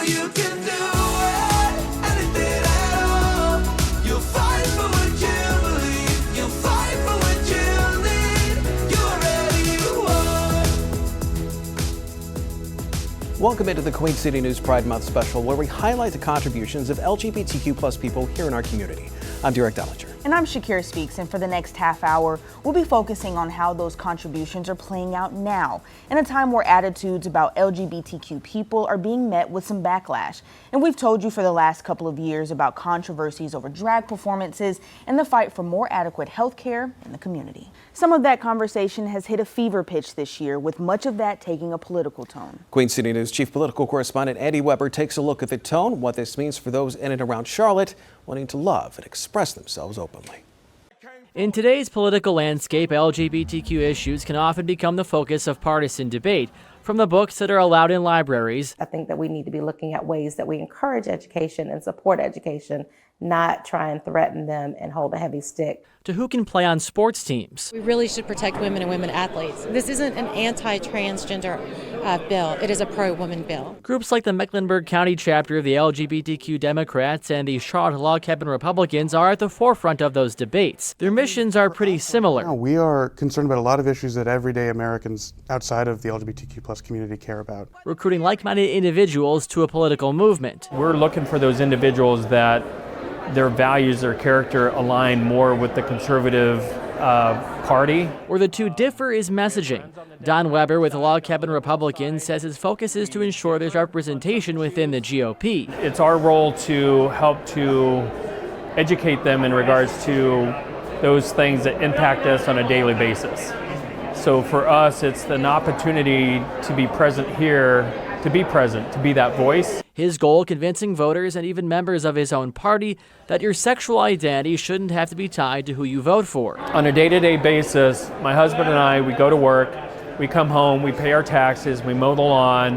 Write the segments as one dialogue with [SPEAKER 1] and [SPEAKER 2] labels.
[SPEAKER 1] you can do it, anything at all. You'll fight for what you believe, you'll fight for what you need, you already won.
[SPEAKER 2] Welcome into the Queen City News Pride Month special, where we highlight the contributions of LGBTQ plus people here in our community. I'm Derek Dellinger.
[SPEAKER 3] And I'm Shakira Speaks, and for the next half hour, we'll be focusing on how those contributions are playing out now, in a time where attitudes about LGBTQ people are being met with some backlash. And we've told you for the last couple of years about controversies over drag performances and the fight for more adequate health care in the community. Some of that conversation has hit a fever pitch this year, with much of that taking a political tone.
[SPEAKER 2] Queen City News Chief Political Correspondent Andy Weber takes a look at the tone, what this means for those in and around Charlotte wanting to love and express themselves openly.
[SPEAKER 4] In today's political landscape, LGBTQ issues can often become the focus of partisan debate. From the books that are allowed in libraries,
[SPEAKER 5] I think that we need to be looking at ways that we encourage education and support education, not try and threaten them and hold a heavy stick,
[SPEAKER 4] to who can play on sports teams.
[SPEAKER 6] We really should protect women and women athletes. This isn't an anti-transgender bill. It is a pro-woman bill.
[SPEAKER 4] Groups like the Mecklenburg County chapter of the LGBTQ Democrats and the Charlotte Log Cabin Republicans are at the forefront of those debates. Their missions are pretty similar.
[SPEAKER 7] We are concerned about a lot of issues that everyday Americans outside of the LGBTQ plus community care about.
[SPEAKER 4] Recruiting like-minded individuals to a political movement.
[SPEAKER 8] We're looking for those individuals that their values, their character align more with the conservative party.
[SPEAKER 4] Where the two differ is messaging. Don Weber with the Log Cabin Republicans says his focus is to ensure there's representation within the GOP.
[SPEAKER 8] It's our role to help to educate them in regards to those things that impact us on a daily basis. So for us, it's an opportunity to be present here, to be present, to be that voice.
[SPEAKER 4] His goal, convincing voters and even members of his own party that your sexual identity shouldn't have to be tied to who you vote for.
[SPEAKER 8] On a day-to-day basis, my husband and I, we go to work, we come home, we pay our taxes, we mow the lawn,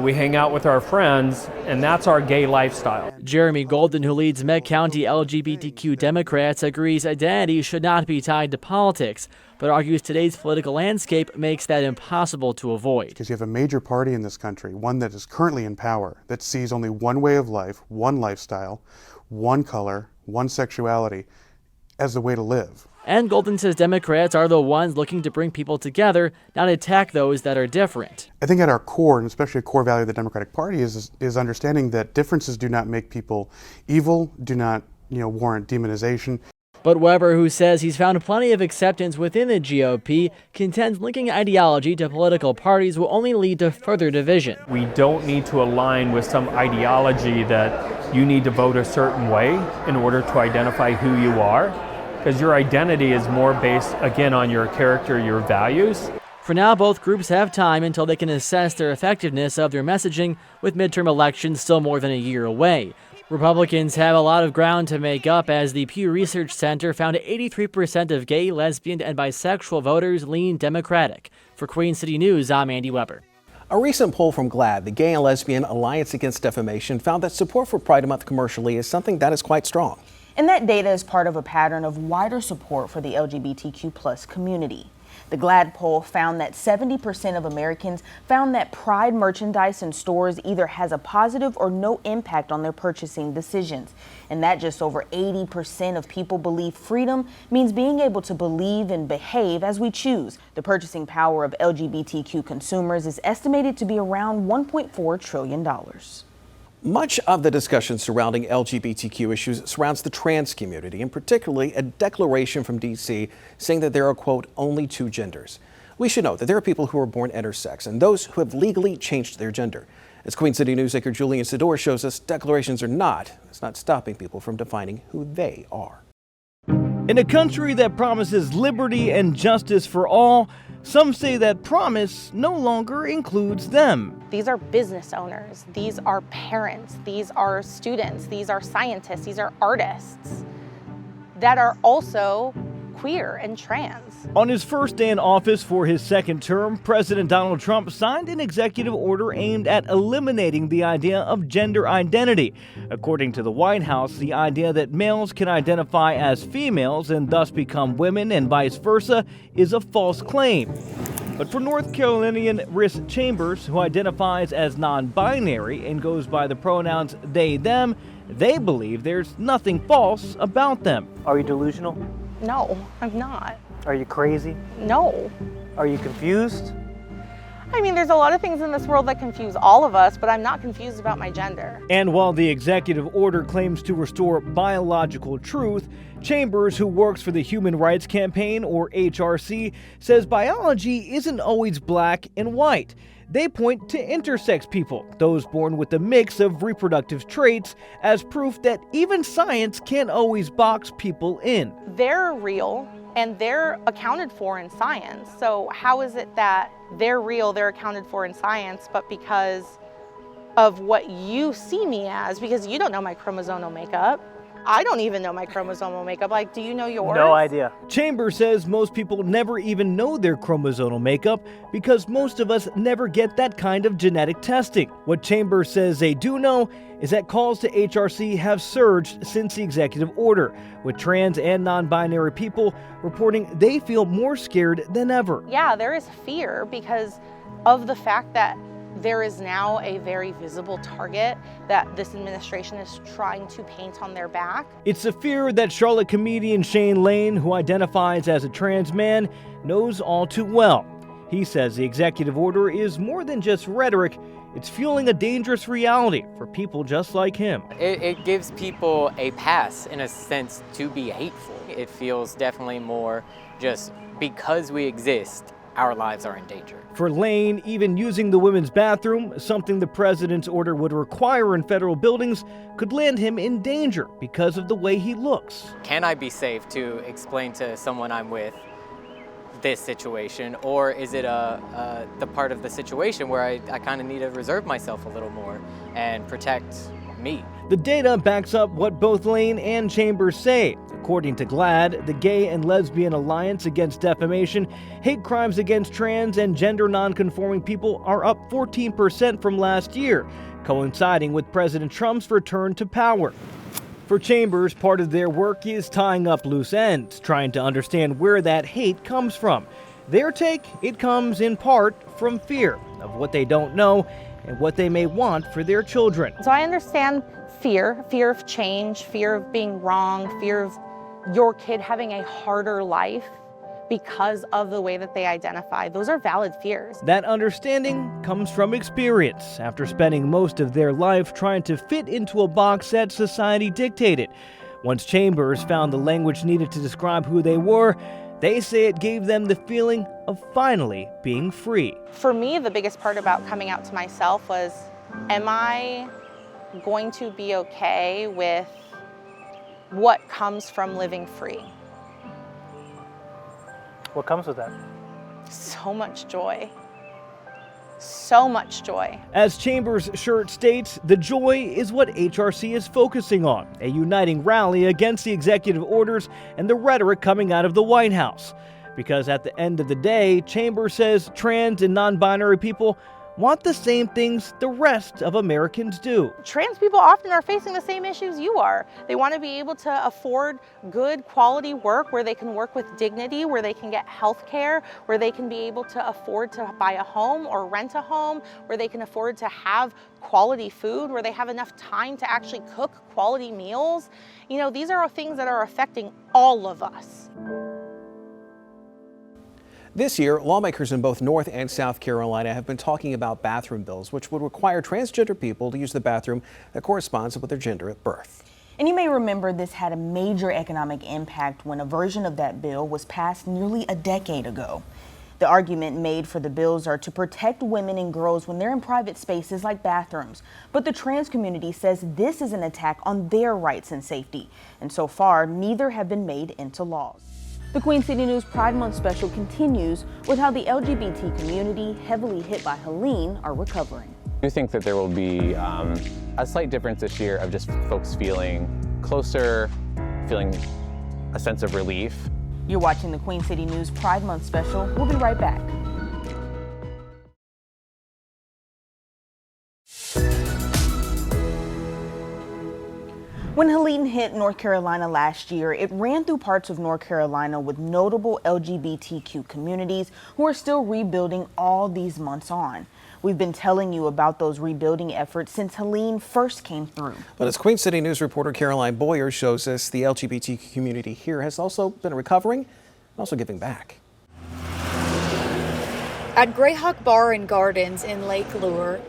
[SPEAKER 8] we hang out with our friends, and that's our gay lifestyle.
[SPEAKER 4] Jeremy Golden, who leads Meg County LGBTQ Democrats, agrees identity should not be tied to politics, but argues today's political landscape makes that impossible to avoid.
[SPEAKER 7] Because you have a major party in this country, one that is currently in power, that sees only one way of life, one lifestyle, one color, one sexuality as the way to live.
[SPEAKER 4] And Golden says Democrats are the ones looking to bring people together, not attack those that are different.
[SPEAKER 7] I think at our core, and especially a core value of the Democratic Party, is understanding that differences do not make people evil, do not warrant demonization.
[SPEAKER 4] But Weber, who says he's found plenty of acceptance within the GOP, contends linking ideology to political parties will only lead to further division.
[SPEAKER 8] We don't need to align with some ideology that you need to vote a certain way in order to identify who you are, because your identity is more based, again, on your character, your values.
[SPEAKER 4] For now, both groups have time until they can assess their effectiveness of their messaging, with midterm elections still more than a year away. Republicans have a lot of ground to make up, as the Pew Research Center found 83% of gay, lesbian, and bisexual voters lean Democratic. For Queen City News, I'm Andy Weber.
[SPEAKER 2] A recent poll from GLAAD, the Gay and Lesbian Alliance Against Defamation, found that support for Pride Month commercially is something that is quite strong.
[SPEAKER 3] And that data is part of a pattern of wider support for the LGBTQ plus community. The GLAAD poll found that 70% of Americans found that Pride merchandise in stores either has a positive or no impact on their purchasing decisions. And that just over 80% of people believe freedom means being able to believe and behave as we choose. The purchasing power of LGBTQ consumers is estimated to be around $1.4 trillion.
[SPEAKER 2] Much of the discussion surrounding LGBTQ issues surrounds the trans community, and particularly a declaration from D.C. saying that there are, quote, only two genders. We should note that there are people who are born intersex and those who have legally changed their gender. As Queen City News anchor Julian Sador shows us, declarations are not stopping people from defining who they are.
[SPEAKER 9] In a country that promises liberty and justice for all, some say that promise no longer includes them.
[SPEAKER 10] These are business owners, these are parents, these are students, these are scientists, these are artists that are also queer and trans.
[SPEAKER 9] On his first day in office for his second term, President Donald Trump signed an executive order aimed at eliminating the idea of gender identity. According to the White House, the idea that males can identify as females and thus become women and vice versa is a false claim. But for North Carolinian Riss Chambers, who identifies as non-binary and goes by the pronouns they, them, they believe there's nothing false about them.
[SPEAKER 11] Are you delusional?
[SPEAKER 10] No, I'm not.
[SPEAKER 11] Are you crazy?
[SPEAKER 10] No.
[SPEAKER 11] Are you confused?
[SPEAKER 10] I mean, there's a lot of things in this world that confuse all of us, but I'm not confused about my gender.
[SPEAKER 9] And while the executive order claims to restore biological truth, Chambers, who works for the Human Rights Campaign, or HRC, says biology isn't always black and white. They point to intersex people, those born with a mix of reproductive traits, as proof that even science can't always box people in.
[SPEAKER 10] They're real and they're accounted for in science. So how is it that they're real, they're accounted for in science, but because of what you see me as, because you don't know my chromosomal makeup, I don't even know my chromosomal makeup. Like, do you know yours?
[SPEAKER 11] No idea.
[SPEAKER 9] Chambers says most people never even know their chromosomal makeup because most of us never get that kind of genetic testing. What Chambers says they do know is that calls to HRC have surged since the executive order, with trans and non-binary people reporting they feel more scared than ever.
[SPEAKER 10] Yeah, there is fear because of the fact that there is now a very visible target that this administration is trying to paint on their back.
[SPEAKER 9] It's a fear that Charlotte comedian Shane Lane, who identifies as a trans man, knows all too well. He says the executive order is more than just rhetoric, it's fueling a dangerous reality for people just like him.
[SPEAKER 12] It gives people a pass, in a sense, to be hateful. It feels definitely more just because we exist, our lives are in danger.
[SPEAKER 9] For Lane, even using the women's bathroom, something the president's order would require in federal buildings, could land him in danger because of the way he looks.
[SPEAKER 12] Can I be safe to explain to someone I'm with this situation, or is it the part of the situation where I kind of need to reserve myself a little more and protect me?
[SPEAKER 9] The data backs up what both Lane and Chambers say. According to GLAAD, the Gay and Lesbian Alliance Against Defamation, hate crimes against trans and gender nonconforming people are up 14% from last year, coinciding with President Trump's return to power. For Chambers, part of their work is tying up loose ends, trying to understand where that hate comes from. Their take, it comes in part from fear of what they don't know and what they may want for their children.
[SPEAKER 10] So I understand fear of change, fear of being wrong, fear of your kid having a harder life because of the way that they identify. Those are valid fears.
[SPEAKER 9] That understanding comes from experience, after spending most of their life trying to fit into a box that society dictated. Once Chambers found the language needed to describe who they were, they say it gave them the feeling of finally being free.
[SPEAKER 10] For me, the biggest part about coming out to myself was, am I going to be okay with what comes from living free?
[SPEAKER 11] What comes with that?
[SPEAKER 10] So much joy. So much joy.
[SPEAKER 9] As Chambers' shirt states, the joy is what HRC is focusing on, a uniting rally against the executive orders and the rhetoric coming out of the White House. Because at the end of the day, Chambers says trans and non-binary people want the same things the rest of Americans do.
[SPEAKER 10] Trans people often are facing the same issues you are. They want to be able to afford good quality work where they can work with dignity, where they can get health care, where they can be able to afford to buy a home or rent a home, where they can afford to have quality food, where they have enough time to actually cook quality meals. You know, these are things that are affecting all of us.
[SPEAKER 2] This year, lawmakers in both North and South Carolina have been talking about bathroom bills, which would require transgender people to use the bathroom that corresponds with their gender at birth.
[SPEAKER 3] And you may remember this had a major economic impact when a version of that bill was passed nearly a decade ago. The argument made for the bills are to protect women and girls when they're in private spaces like bathrooms. But the trans community says this is an attack on their rights and safety. And so far, neither have been made into laws. The Queen City News Pride Month special continues with how the LGBT community, heavily hit by Helene, are recovering.
[SPEAKER 13] I do think that there will be a slight difference this year of just folks feeling closer, feeling a sense of relief.
[SPEAKER 3] You're watching the Queen City News Pride Month special. We'll be right back. When Helene hit North Carolina last year, it ran through parts of North Carolina with notable LGBTQ communities who are still rebuilding all these months on. We've been telling you about those rebuilding efforts since Helene first came through.
[SPEAKER 2] But as Queen City News reporter Caroline Boyer shows us, the LGBT community here has also been recovering and also giving back.
[SPEAKER 14] At Greyhawk Bar and Gardens in Lake Lure,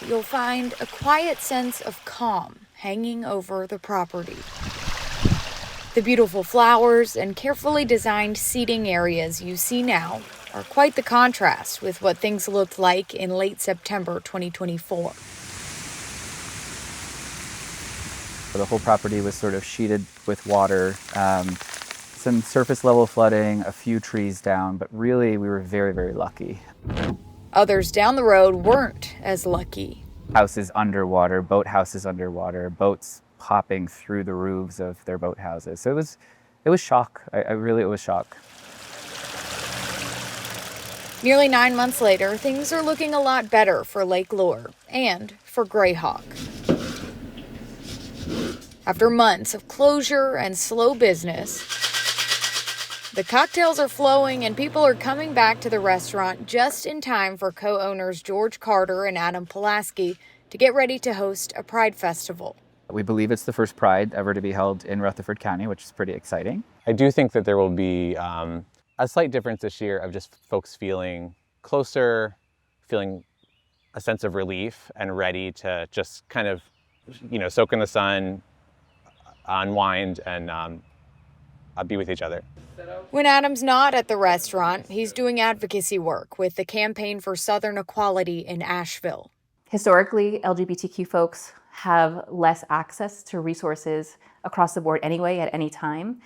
[SPEAKER 14] you'll find a quiet sense of calm hanging over the property. The beautiful flowers and carefully designed seating areas you see now are quite the contrast with what things looked like in late September 2024.
[SPEAKER 15] The whole property was sort of sheeted with water, some surface level flooding, a few trees down, but really we were very, very lucky.
[SPEAKER 14] Others down the road weren't as lucky.
[SPEAKER 15] Houses underwater, boat houses underwater, boats popping through the roofs of their boat houses. So it was shock. It was shock.
[SPEAKER 14] Nearly 9 months later, things are looking a lot better for Lake Lure and for Greyhawk. After months of closure and slow business, the cocktails are flowing and people are coming back to the restaurant just in time for co-owners George Carter and Adam Pulaski to get ready to host a Pride Festival.
[SPEAKER 15] We believe it's the first Pride ever to be held in Rutherford County, which is pretty exciting.
[SPEAKER 13] I do think that there will be a slight difference this year of just folks feeling closer, feeling a sense of relief and ready to just kind of, soak in the sun, unwind, and be with each other.
[SPEAKER 14] When Adam's not at the restaurant, he's doing advocacy work with the Campaign for Southern Equality in Asheville.
[SPEAKER 16] Historically, LGBTQ folks have less access to resources across the board anyway at any time.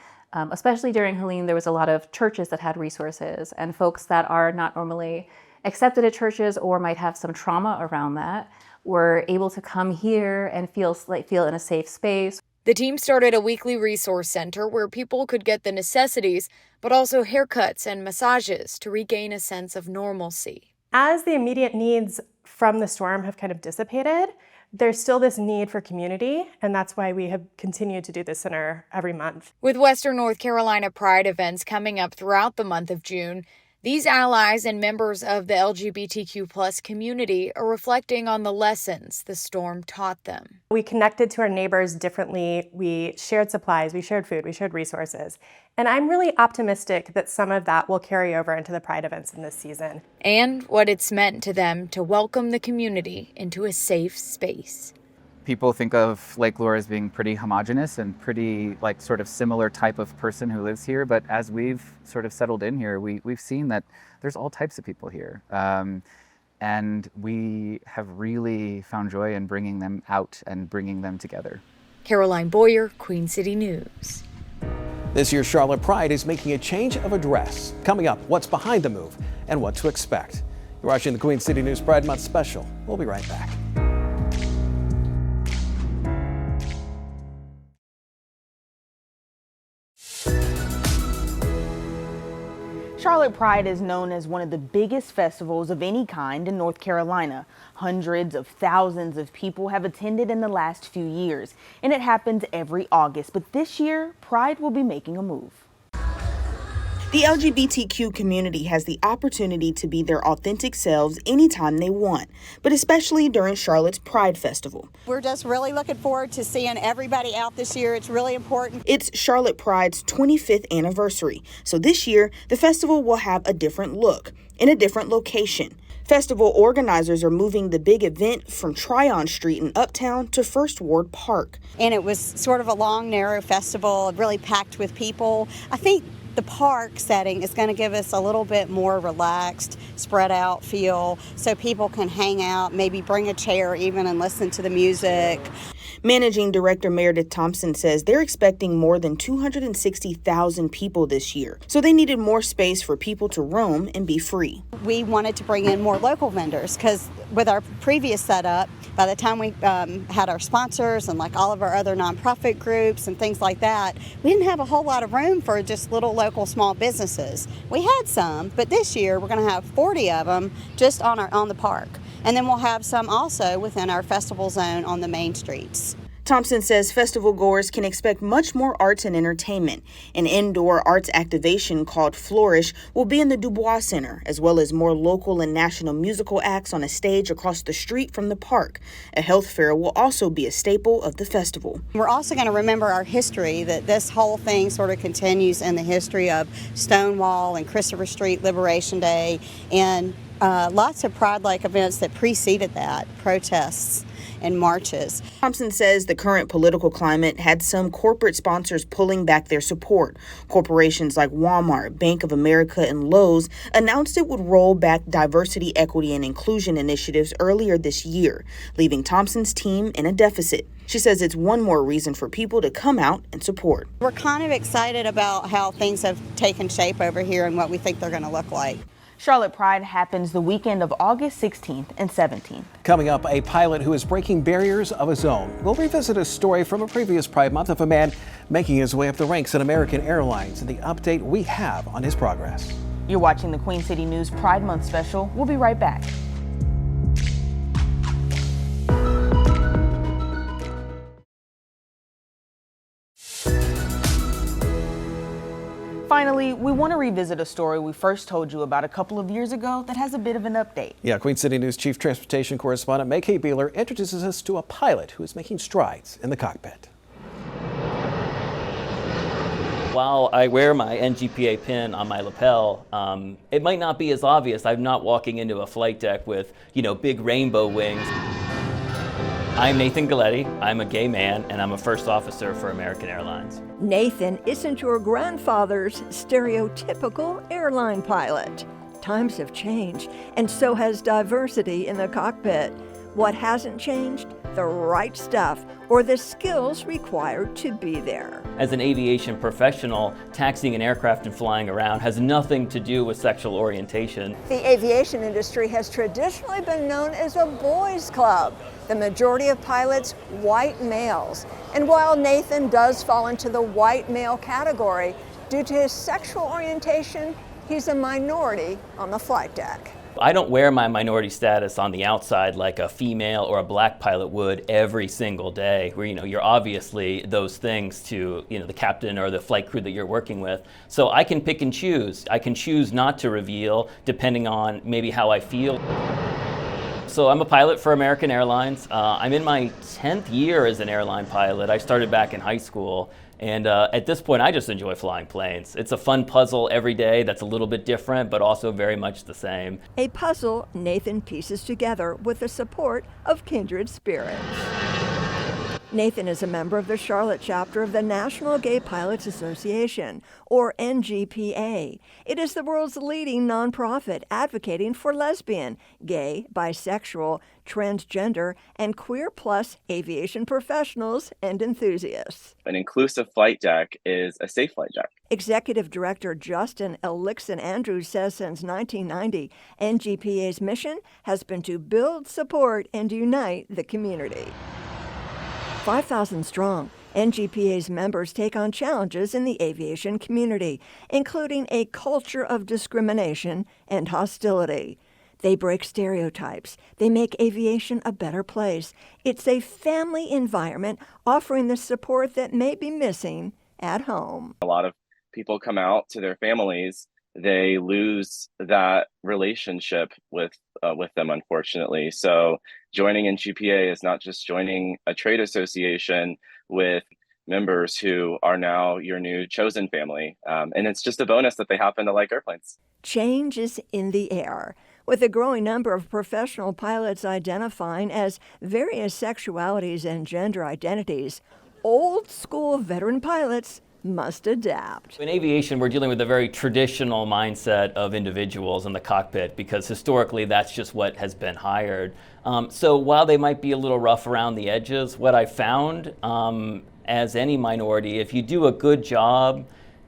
[SPEAKER 16] Especially during Helene, there was a lot of churches that had resources, and folks that are not normally accepted at churches or might have some trauma around that were able to come here and feel in a safe space.
[SPEAKER 14] The team started a weekly resource center where people could get the necessities, but also haircuts and massages to regain a sense of normalcy.
[SPEAKER 17] As the immediate needs from the storm have kind of dissipated, there's still this need for community, and that's why we have continued to do this center every month.
[SPEAKER 14] With Western North Carolina Pride events coming up throughout the month of June, these allies and members of the LGBTQ+ community are reflecting on the lessons the storm taught them.
[SPEAKER 17] We connected to our neighbors differently. We shared supplies, we shared food, we shared resources. And I'm really optimistic that some of that will carry over into the Pride events in this season.
[SPEAKER 14] And what it's meant to them to welcome the community into a safe space.
[SPEAKER 15] People think of Lake Lure as being pretty homogenous and pretty sort of similar type of person who lives here. But as we've sort of settled in here, we've seen that there's all types of people here. And we have really found joy in bringing them out and bringing them together.
[SPEAKER 14] Caroline Boyer, Queen City News.
[SPEAKER 2] This year's Charlotte Pride is making a change of address. Coming up, what's behind the move and what to expect. You're watching the Queen City News Pride Month Special. We'll be right back.
[SPEAKER 3] Charlotte Pride is known as one of the biggest festivals of any kind in North Carolina. Hundreds of thousands of people have attended in the last few years, and it happens every August. But this year, Pride will be making a move. The LGBTQ community has the opportunity to be their authentic selves anytime they want, but especially during Charlotte's Pride Festival.
[SPEAKER 18] We're just really looking forward to seeing everybody out this year. It's really important.
[SPEAKER 3] It's Charlotte Pride's 25th anniversary, so this year the festival will have a different look in a different location. Festival organizers are moving the big event from Tryon Street in Uptown to First Ward Park.
[SPEAKER 18] And it was sort of a long, narrow festival, really packed with people. I think the park setting is going to give us a little bit more relaxed, spread out feel so people can hang out, maybe bring a chair even and listen to the music.
[SPEAKER 3] Managing Director Meredith Thompson says they're expecting more than 260,000 people this year, so they needed more space for people to roam and be free.
[SPEAKER 18] We wanted to bring in more local vendors because with our previous setup, by the time we had our sponsors and all of our other nonprofit groups and things like that, we didn't have a whole lot of room for just little local small businesses. We had some, but this year we're going to have 40 of them just on the park. And then we'll have some also within our festival zone on the main streets.
[SPEAKER 3] Thompson says festival goers can expect much more arts and entertainment. An indoor arts activation called Flourish will be in the Dubois Center, as well as more local and national musical acts on a stage across the street from the park. A health fair will also be a staple of the festival.
[SPEAKER 18] We're also going to remember our history, that this whole thing sort of continues in the history of Stonewall and Christopher Street Liberation Day, and lots of Pride-like events that preceded that, protests and marches.
[SPEAKER 3] Thompson says the current political climate had some corporate sponsors pulling back their support. Corporations like Walmart, Bank of America, and Lowe's announced it would roll back diversity, equity, and inclusion initiatives earlier this year, leaving Thompson's team in a deficit. She says it's one more reason for people to come out and support.
[SPEAKER 18] We're kind of excited about how things have taken shape over here and what we think they're going to look like.
[SPEAKER 3] Charlotte Pride happens the weekend of August 16th and 17th.
[SPEAKER 2] Coming up, a pilot who is breaking barriers of his own. We'll revisit a story from a previous Pride Month of a man making his way up the ranks at American Airlines and the update we have on his progress.
[SPEAKER 3] You're watching the Queen City News Pride Month special. We'll be right back. Finally, we want to revisit a story we first told you about a couple of years ago that has a bit of an update.
[SPEAKER 2] Yeah, Queen City News Chief Transportation Correspondent May Beeler introduces us to a pilot who is making strides in the cockpit.
[SPEAKER 19] While I wear my NGPA pin on my lapel, it might not be as obvious. I'm not walking into a flight deck with, big rainbow wings. I'm Nathan Galletti. I'm a gay man, and I'm a first officer for American Airlines.
[SPEAKER 20] Nathan isn't your grandfather's stereotypical airline pilot. Times have changed, and so has diversity in the cockpit. What hasn't changed? The right stuff, or the skills required to be there.
[SPEAKER 19] As an aviation professional, taxiing an aircraft and flying around has nothing to do with sexual orientation.
[SPEAKER 20] The aviation industry has traditionally been known as a boys' club. The majority of pilots, white males. And while Nathan does fall into the white male category, due to his sexual orientation, he's a minority on the flight deck.
[SPEAKER 19] I don't wear my minority status on the outside like a female or a black pilot would every single day, where you're obviously those things to the captain or the flight crew that you're working with. So I can pick and choose. I can choose not to reveal depending on maybe how I feel. So I'm a pilot for American Airlines. I'm in my 10th year as an airline pilot. I started back in high school. And at this point, I just enjoy flying planes. It's a fun puzzle every day that's a little bit different, but also very much the same.
[SPEAKER 20] A puzzle Nathan pieces together with the support of kindred spirits. Nathan is a member of the Charlotte chapter of the National Gay Pilots Association, or NGPA. It is the world's leading nonprofit advocating for lesbian, gay, bisexual, transgender, and queer plus aviation professionals and enthusiasts.
[SPEAKER 21] An inclusive flight deck is a safe flight deck.
[SPEAKER 20] Executive Director Justin Elixon Andrews says since 1990, NGPA's mission has been to build, support, and unite the community. 5,000 strong, NGPA's members take on challenges in the aviation community, including a culture of discrimination and hostility. They break stereotypes. They make aviation a better place. It's a family environment offering the support that may be missing at home.
[SPEAKER 21] A lot of people come out to their families. They lose that relationship with them, unfortunately. So joining NGPA is not just joining a trade association with members who are now your new chosen family. And it's just a bonus that they happen to like airplanes.
[SPEAKER 20] Change is in the air, with a growing number of professional pilots identifying as various sexualities and gender identities. Old school veteran pilots must adapt.
[SPEAKER 19] In aviation, we're dealing with a very traditional mindset of individuals in the cockpit because historically that's just what has been hired. So while they might be a little rough around the edges, what I found as any minority, if you do a good job,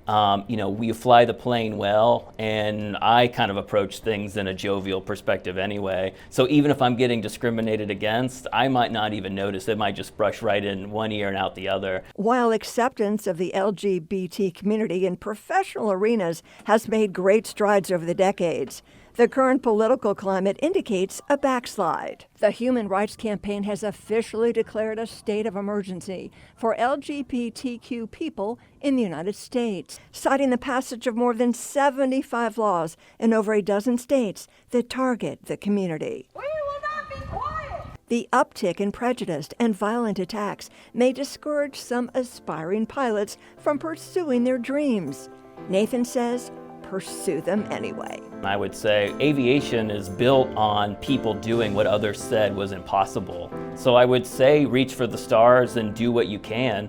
[SPEAKER 19] we fly the plane well, and I kind of approach things in a jovial perspective anyway. So even if I'm getting discriminated against, I might not even notice. It might just brush right in one ear and out the other.
[SPEAKER 20] While acceptance of the LGBT community in professional arenas has made great strides over the decades, The current political climate indicates a backslide. The Human Rights Campaign has officially declared a state of emergency for LGBTQ people in the United States, citing the passage of more than 75 laws in over a dozen states that target the community. We will not be quiet. The uptick in prejudice and violent attacks may discourage some aspiring pilots from pursuing their dreams. Nathan says, pursue them anyway.
[SPEAKER 19] I would say aviation is built on people doing what others said was impossible. So I would say reach for the stars and do what you can.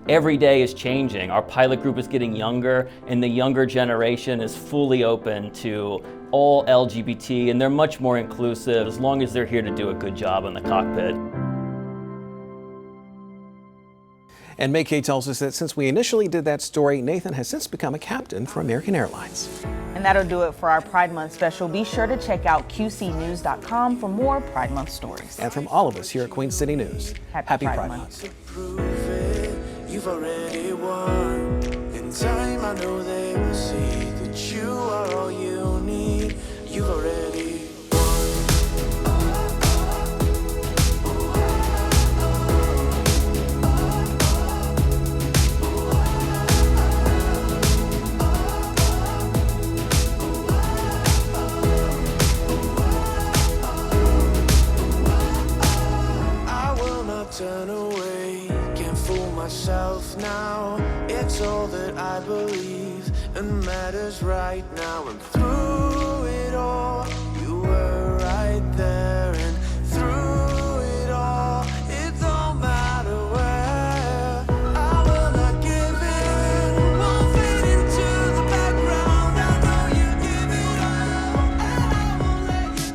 [SPEAKER 19] Every day is changing. Our pilot group is getting younger, and the younger generation is fully open to all LGBT, and they're much more inclusive as long as they're here to do a good job in the cockpit.
[SPEAKER 2] And May Kay tells us that since we initially did that story, Nathan has since become a captain for American Airlines.
[SPEAKER 3] And that'll do it for our Pride Month special. Be sure to check out qcnews.com for more Pride Month stories.
[SPEAKER 2] And from all of us here at Queen City News, happy Pride Month.
[SPEAKER 1] You've already won. In time, I know they will see that you are all you need. You've already turn away, can't fool myself now. It's all that I believe and matters right now. And through it all, you were right there. And through it all, it don't matter where. I will not give in, won't fade into the background. I know you give it all, and I won't let you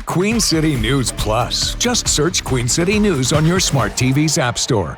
[SPEAKER 22] Queen City News Plus. Just search Queen City News on your smart TV's app store.